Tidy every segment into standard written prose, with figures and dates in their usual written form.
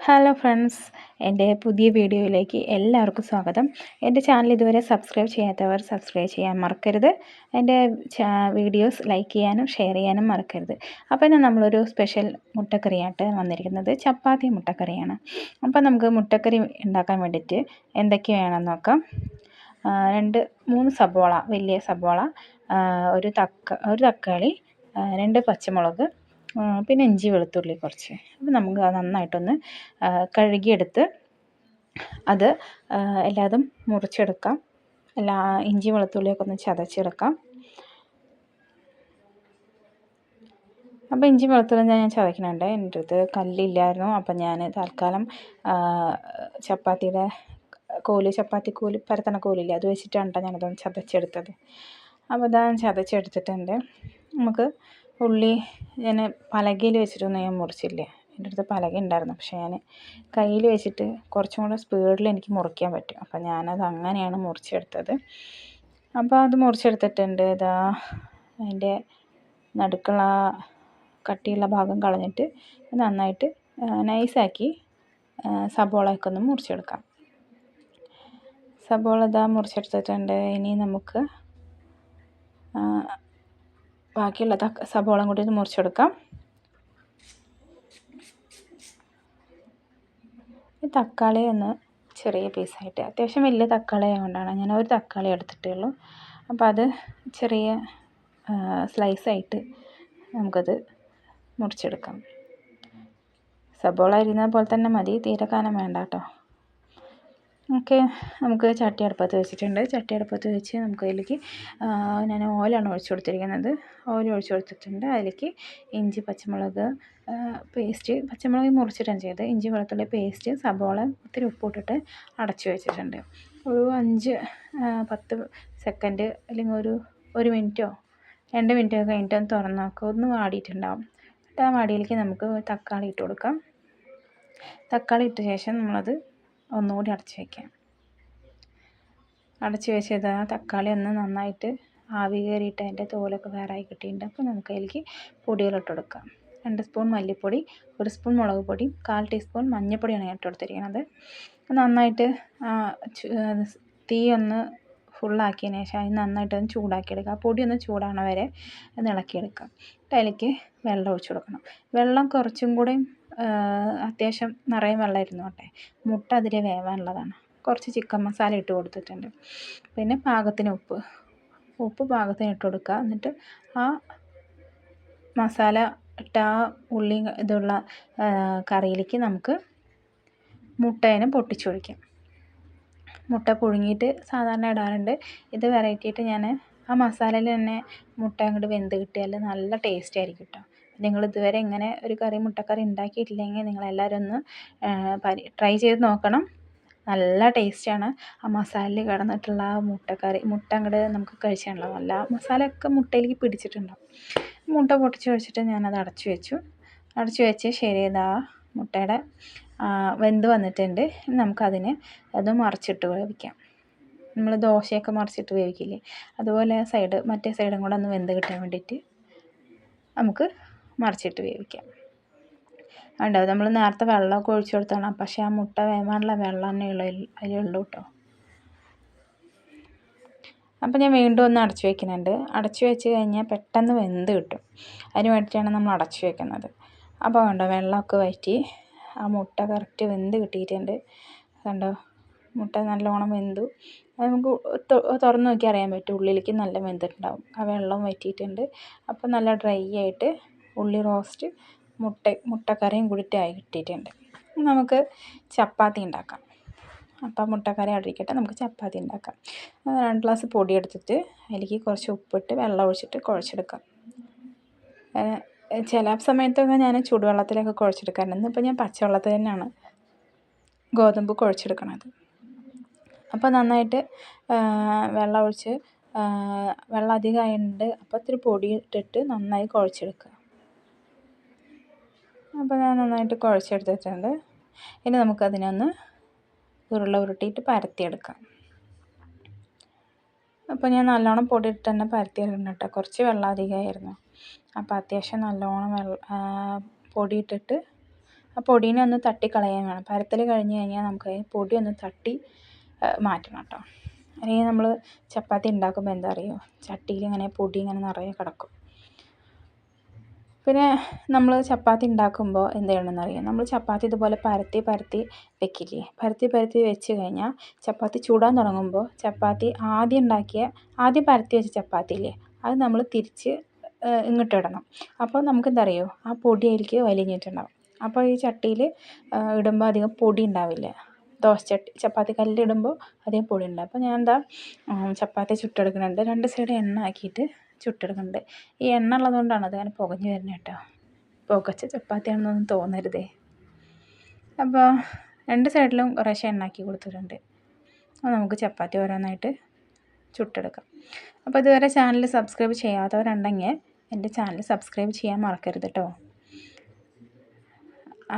Hello friends, എൻ്റെ പുതിയ വീഡിയോയിലേക്ക് എല്ലാവർക്കും സ്വാഗതം. എൻ്റെ ചാനൽ ഇതുവരെ സബ്സ്ക്രൈബ് ചെയ്യാത്തവർ സബ്സ്ക്രൈബ് ചെയ്യാൻ മറക്കരുത്. എൻ്റെ വീഡിയോസ് ലൈക്ക് ചെയ്യാനും ഷെയർ ചെയ്യാനും മറക്കരുത്. അപ്പോൾ ഇന്ന് നമ്മളൊരു സ്പെഷ്യൽ മുട്ടക്കറിയായിട്ട് വന്നിരിക്കുന്നത് ചപ്പാത്തി മുട്ടക്കറിയാണ്. അപ്പോൾ നമുക്ക് മുട്ടക്കറി ഉണ്ടാക്കാൻ വേണ്ടിയിട്ട് എന്തൊക്കെ വേണമെന്ന് നോക്കാം. 3 സബോള, വലിയ സബോള, ഒരു തക്കാളി, 2 പച്ചമുളക്, പിന്നെ ഇഞ്ചി വെളുത്തുള്ളി കുറച്ച്. അപ്പോൾ നമുക്ക് അത് നന്നായിട്ടൊന്ന് കഴുകിയെടുത്ത് അത് എല്ലാതും മുറിച്ചെടുക്കാം. ഇഞ്ചി വെളുത്തുള്ളിയൊക്കെ ഒന്ന് ചതച്ചെടുക്കാം. അപ്പോൾ ഇഞ്ചി വെളുത്തുള്ളി ഞാൻ ചതയ്ക്കുന്നുണ്ട്. എൻ്റെ അടുത്ത് കല്ലില്ലായിരുന്നു. അപ്പം ഞാൻ തൽക്കാലം ചപ്പാത്തി കോല് പരത്തണ കോലില്ലേ, അത് വെച്ചിട്ടാണ് കേട്ടോ ഞാനതൊന്ന് ചതച്ചെടുത്തത്. അപ്പോൾ ഇതാ ചതച്ചെടുത്തിട്ടുണ്ട്. നമുക്ക് ഉള്ളി ഞാൻ പലകയിൽ വെച്ചിട്ടൊന്നും ഞാൻ മുറിച്ചില്ല. എൻ്റെ അടുത്ത് പലക ഉണ്ടായിരുന്നു, പക്ഷേ ഞാൻ കയ്യിൽ വെച്ചിട്ട് കുറച്ചും കൂടെ സ്പീഡിൽ എനിക്ക് മുറിക്കാൻ പറ്റും. അപ്പോൾ ഞാനത് അങ്ങനെയാണ് മുറിച്ചെടുത്തത്. അപ്പോൾ അത് മുറിച്ചെടുത്തിട്ടുണ്ട്. ഇതാ അതിൻ്റെ നടുക്കുള്ള കട്ടിയുള്ള ഭാഗം കളഞ്ഞിട്ട് നന്നായിട്ട് നൈസാക്കി സബോളയൊക്കെ ഒന്ന് മുറിച്ചെടുക്കാം. സബോള ഇതാ മുറിച്ചെടുത്തിട്ടുണ്ട്. ഇനി നമുക്ക് ബാക്കിയുള്ള സബോളയും കൂടി ഒന്ന് മുറിച്ചെടുക്കാം. ഈ തക്കാളി ഒന്ന് ചെറിയ പീസായിട്ട്, അത്യാവശ്യം വലിയ തക്കാളി ആയതുകൊണ്ടാണ് ഞാൻ ഒരു തക്കാളി എടുത്തിട്ടുള്ളൂ. അപ്പോൾ അത് ചെറിയ സ്ലൈസായിട്ട് നമുക്കത് മുറിച്ചെടുക്കാം. സബോള അരിയുന്ന പോലെ തന്നെ മതി, തീരെ കനം വേണ്ട കേട്ടോ. ഓക്കെ, നമുക്ക് ചട്ടി അടുപ്പത്ത് വെച്ചിട്ടുണ്ട്. ചട്ടി അടുപ്പത്ത് വെച്ച് നമുക്ക് അതിലേക്ക് ഞാൻ ഓയിലാണ് ഒഴിച്ചു കൊടുത്തിരിക്കുന്നത്. ഓയിൽ ഒഴിച്ചു കൊടുത്തിട്ടുണ്ട്. അതിലേക്ക് ഇഞ്ചി പച്ചമുളക് പേസ്റ്റ്, പച്ചമുളക് മുറിച്ചിട്ടാണ് ചെയ്തത്. ഇഞ്ചി വെളുത്തുള്ളി പേസ്റ്റ്, സബോള, ഒത്തിരി ഉപ്പിട്ടിട്ട് അടച്ചു വെച്ചിട്ടുണ്ട്. ഒരു 5-10 സെക്കൻഡ് അല്ലെങ്കിൽ ഒരു മിനിറ്റോ 2 മിനിറ്റോ കഴിഞ്ഞിട്ട് ഒന്ന് തുറന്ന് നോക്കുക. ഒന്ന് വാടിയിട്ടുണ്ടാവും. ആ വാടിയിലേക്ക് നമുക്ക് തക്കാളി ഇട്ട് കൊടുക്കാം. തക്കാളി ഇട്ട ശേഷം നമ്മളത് ഒന്നുകൂടി അടച്ചു വയ്ക്കാം. അടച്ചു വെച്ചത് തക്കാളി ഒന്ന് നന്നായിട്ട് ആവി കയറിയിട്ട് അതിൻ്റെ തോലൊക്കെ വേറായി കിട്ടിയിട്ടുണ്ട്. അപ്പോൾ നമുക്ക് അതിലേക്ക് പൊടികളിട്ട് കൊടുക്കാം. 2 സ്പൂൺ മല്ലിപ്പൊടി, 1 സ്പൂൺ മുളക് പൊടി, 1/4 ടീസ്പൂൺ മഞ്ഞൾപ്പൊടിയാണ് ഞാൻ ഇട്ട് കൊടുത്തിരിക്കുന്നത്. നന്നായിട്ട് തീ ഒന്ന് ഫുള്ളാക്കിയതിന് ശേഷം അത് നന്നായിട്ടൊന്ന് ചൂടാക്കിയെടുക്കുക. പൊടി ഒന്ന് ചൂടാണ വരെ ഒന്ന് ഇളക്കിയെടുക്കാം. അതിലേക്ക് വെള്ളം ഒഴിച്ചു കൊടുക്കണം. വെള്ളം കുറച്ചും കൂടി അത്യാവശ്യം നിറയെ വെള്ളമായിരുന്നു കേട്ടെ. മുട്ട അതിൽ വേവാനുള്ളതാണ്. കുറച്ച് ചിക്കൻ മസാല ഇട്ട് കൊടുത്തിട്ടുണ്ട്. പിന്നെ പാകത്തിന് ഉപ്പ് പാകത്തിന് ഇട്ട് കൊടുക്കുക. എന്നിട്ട് ആ മസാല ഇട്ട ആ ഉള്ളി ഇതുള്ള കറിയിലേക്ക് നമുക്ക് മുട്ടേനെ പൊട്ടിച്ചൊഴിക്കാം. മുട്ട പുഴുങ്ങിയിട്ട് സാധാരണ ഇടാറുണ്ട്. ഇത് വെറൈറ്റി ആയിട്ട് ഞാൻ ആ മസാലയിൽ തന്നെ മുട്ട അങ്ങോട്ട് വെന്ത് കിട്ടിയാൽ നല്ല ടേസ്റ്റ് ആയിരിക്കും കേട്ടോ. നിങ്ങൾ ഇതുവരെ ഇങ്ങനെ ഒരു മുട്ടക്കറി ഉണ്ടാക്കിയിട്ടില്ലെങ്കിൽ നിങ്ങളെല്ലാവരും ഒന്ന് ട്രൈ ചെയ്ത് നോക്കണം. നല്ല ടേസ്റ്റാണ്. ആ മസാലയിൽ കിടന്നിട്ടുള്ള ആ മുട്ട അങ്ങോട്ട് നമുക്ക് കഴിച്ചാണല്ലോ, നല്ല മസാലയൊക്കെ മുട്ടയിലേക്ക് പിടിച്ചിട്ടുണ്ടാവും. മുട്ട പൊട്ടിച്ച് വെച്ചിട്ട് ഞാനത് അടച്ചു വെച്ച് ശരി, ഇതാ മുട്ടയുടെ വെന്ത് വന്നിട്ടുണ്ട്. നമുക്കതിന് അത് മറിച്ചിട്ട് വേവിക്കാം. നമ്മൾ ദോശയൊക്കെ മറിച്ചിട്ട് വേവിക്കില്ലേ, അതുപോലെ മറ്റേ സൈഡും കൂടെ ഒന്ന് വെന്ത് കിട്ടാൻ വേണ്ടിയിട്ട് നമുക്ക് മറിച്ചിട്ട് വേവിക്കാം. ഉണ്ടാവും, നമ്മൾ നേരത്തെ വെള്ളമൊക്കെ ഒഴിച്ചു കൊടുത്താണ്. പക്ഷേ ആ മുട്ട വേവാനുള്ള വെള്ളം തന്നെ അതിലുള്ളൂ കേട്ടോ. അപ്പോൾ ഞാൻ വീണ്ടും ഒന്ന് അടച്ചു വയ്ക്കുന്നുണ്ട്. അടച്ചു വെച്ച് കഴിഞ്ഞാൽ പെട്ടെന്ന് വെന്ത് കിട്ടും. അതിന് വേണ്ടിയിട്ടാണ് നമ്മൾ അടച്ചു വയ്ക്കുന്നത്. അപ്പോൾ കണ്ടോ, വെള്ളമൊക്കെ വറ്റി ആ മുട്ട കറക്റ്റ് വെന്ത് കിട്ടിയിട്ടുണ്ട്. കണ്ടോ, മുട്ട നല്ലോണം വെന്തു. അത് നമുക്ക് തുറന്ന് നോക്കി അറിയാൻ പറ്റും, ഉള്ളിലേക്ക് നല്ല വെന്തിട്ടുണ്ടാവും. ആ വെള്ളം വറ്റിയിട്ടുണ്ട്. അപ്പോൾ നല്ല ഡ്രൈ ആയിട്ട് ഉള്ളി റോസ്റ്റ് മുട്ടക്കറിയും കൂടിയിട്ട് ആയി കിട്ടിയിട്ടുണ്ട്. നമുക്ക് ചപ്പാത്തി ഉണ്ടാക്കാം. അപ്പം മുട്ടക്കറി അടിക്കട്ടെ, നമുക്ക് ചപ്പാത്തി ഉണ്ടാക്കാം. 2 ഗ്ലാസ് പൊടി എടുത്തിട്ട് അതിലേക്ക് കുറച്ച് ഉപ്പിട്ട് വെള്ളം ഒഴിച്ചിട്ട് കുഴച്ചെടുക്കാം. ചില സമയത്തൊക്കെ ഞാൻ ചൂടുവെള്ളത്തിലൊക്കെ കുഴച്ചെടുക്കാറുണ്ട്. ഇന്നിപ്പോൾ ഞാൻ പച്ചവെള്ളത്തിൽ തന്നെയാണ് ഗോതമ്പ് കുഴച്ചെടുക്കണത്. അപ്പോൾ നന്നായിട്ട് വെള്ളം ഒഴിച്ച് വെള്ളം അധികമായിട്ടുണ്ട്. അപ്പോൾ ഇത്തിരി പൊടി ഇട്ടിട്ട് നന്നായി കുഴച്ചെടുക്കുക. അപ്പോൾ ഞാൻ നന്നായിട്ട് കുഴച്ചെടുത്തിട്ടുണ്ട്. ഇനി നമുക്കതിനൊന്ന് ഉരുട്ടിയിട്ട് പരത്തിയെടുക്കാം. അപ്പോൾ ഞാൻ നല്ലോണം പൊടി ഇട്ട് തന്നെ പരത്തിയെടുക്കണം കേട്ടോ. കുറച്ച് വെള്ളം അധികമായിരുന്നു. അപ്പോൾ അത്യാവശ്യം നല്ലോണം പൊടി ഇട്ടിട്ട് ആ പൊടീനെ ഒന്ന് തട്ടിക്കളയാൻ വേണം. പരത്തൽ കഴിഞ്ഞ് കഴിഞ്ഞാൽ നമുക്ക് പൊടി ഒന്ന് തട്ടി മാറ്റണം കേട്ടോ. അല്ലെങ്കിൽ നമ്മൾ ചപ്പാത്തി ഉണ്ടാക്കുമ്പോൾ എന്താ അറിയുമോ, ചട്ടിയിൽ ഇങ്ങനെ പൊടി ഇങ്ങനെ നിറയെ കിടക്കും. പിന്നെ നമ്മൾ ചപ്പാത്തി ഉണ്ടാക്കുമ്പോൾ എന്ത് ചെയ്യണമെന്ന് അറിയാം, നമ്മൾ ചപ്പാത്തി ഇതുപോലെ പരത്തി വെക്കില്ലേ, പരത്തി വെച്ച് കഴിഞ്ഞാൽ ചപ്പാത്തി ചൂടാൻ തുടങ്ങുമ്പോൾ ചപ്പാത്തി ആദ്യം പരത്തി വെച്ച ചപ്പാത്തി ഇല്ലേ, അത് നമ്മൾ തിരിച്ച് ഇങ്ങോട്ടിടണം. അപ്പോൾ നമുക്ക് എന്താ അറിയുമോ, ആ പൊടി അതിലേക്ക് വലിഞ്ഞിട്ടുണ്ടാവും. അപ്പോൾ ഈ ചട്ടിയിൽ ഇടുമ്പോൾ അധികം പൊടി ഉണ്ടാവില്ല. ചപ്പാത്തി കല്ലിടുമ്പോൾ അധികം പൊടി ഉണ്ടാവും. അപ്പോൾ ഞാൻ ചപ്പാത്തി ചുട്ടെടുക്കുന്നുണ്ട്. 2 സൈഡ് എണ്ണ ആക്കിയിട്ട് ചുട്ടെടുക്കുന്നുണ്ട്. ഈ എണ്ണ ഉള്ളതുകൊണ്ടാണ് അത് അങ്ങനെ പുകഞ്ഞ് വരുന്നത് കേട്ടോ. പുകച്ച ചപ്പാത്തിയാണെന്നൊന്നും തോന്നരുതേ. അപ്പോൾ 2 സൈഡിലും കുറേശ്ശെ എണ്ണാക്കി കൊടുത്തിട്ടുണ്ട്. അപ്പോൾ നമുക്ക് ചപ്പാത്തി ഓരോന്നായിട്ട് ചുട്ടെടുക്കാം. അപ്പോൾ ഇതുവരെ ചാനൽ സബ്സ്ക്രൈബ് ചെയ്യാത്തവരുണ്ടെങ്കിൽ എൻ്റെ ചാനൽ സബ്സ്ക്രൈബ് ചെയ്യാൻ മറക്കരുത് കേട്ടോ.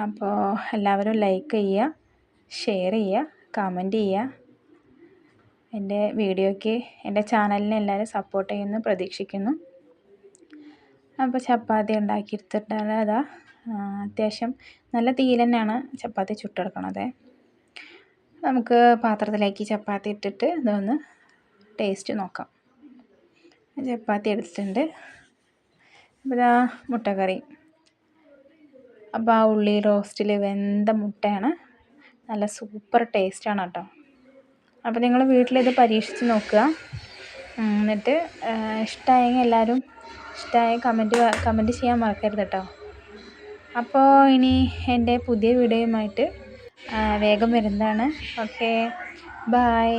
അപ്പോൾ എല്ലാവരും ലൈക്ക് ചെയ്യുക, ഷെയർ ചെയ്യുക, കമൻറ്റ് ചെയ്യുക. എൻ്റെ വീഡിയോയ്ക്ക്, എൻ്റെ ചാനലിനെ എല്ലാവരും സപ്പോർട്ട് ചെയ്യുമെന്ന് പ്രതീക്ഷിക്കുന്നു. അപ്പോൾ ചപ്പാത്തി ഉണ്ടാക്കിയെടുത്തിട്ടാണ് അത്യാവശ്യം നല്ല തീയിൽ തന്നെയാണ് ചപ്പാത്തി ചുട്ടെടുക്കണത്. നമുക്ക് പാത്രത്തിലേക്ക് ചപ്പാത്തി ഇട്ടിട്ട് ഇതൊന്ന് ടേസ്റ്റ് നോക്കാം. ചപ്പാത്തി എടുത്തിട്ടുണ്ട്. അപ്പോൾ മുട്ടക്കറി. അപ്പോൾ ആ ഉള്ളി റോസ്റ്റിൽ വെന്ത മുട്ടയാണ്, നല്ല സൂപ്പർ ടേസ്റ്റാണ് കേട്ടോ. അപ്പോൾ നിങ്ങൾ വീട്ടിലിത് പരീക്ഷിച്ച് നോക്കുക. എന്നിട്ട് ഇഷ്ടമായെങ്കിൽ എല്ലാവരും കമൻറ്റ് ചെയ്യാൻ മറക്കരുത് കേട്ടോ. അപ്പോൾ ഇനി എൻ്റെ പുതിയ വീഡിയോയുമായിട്ട് വേഗം വരുന്നതാണ്. Okay, by.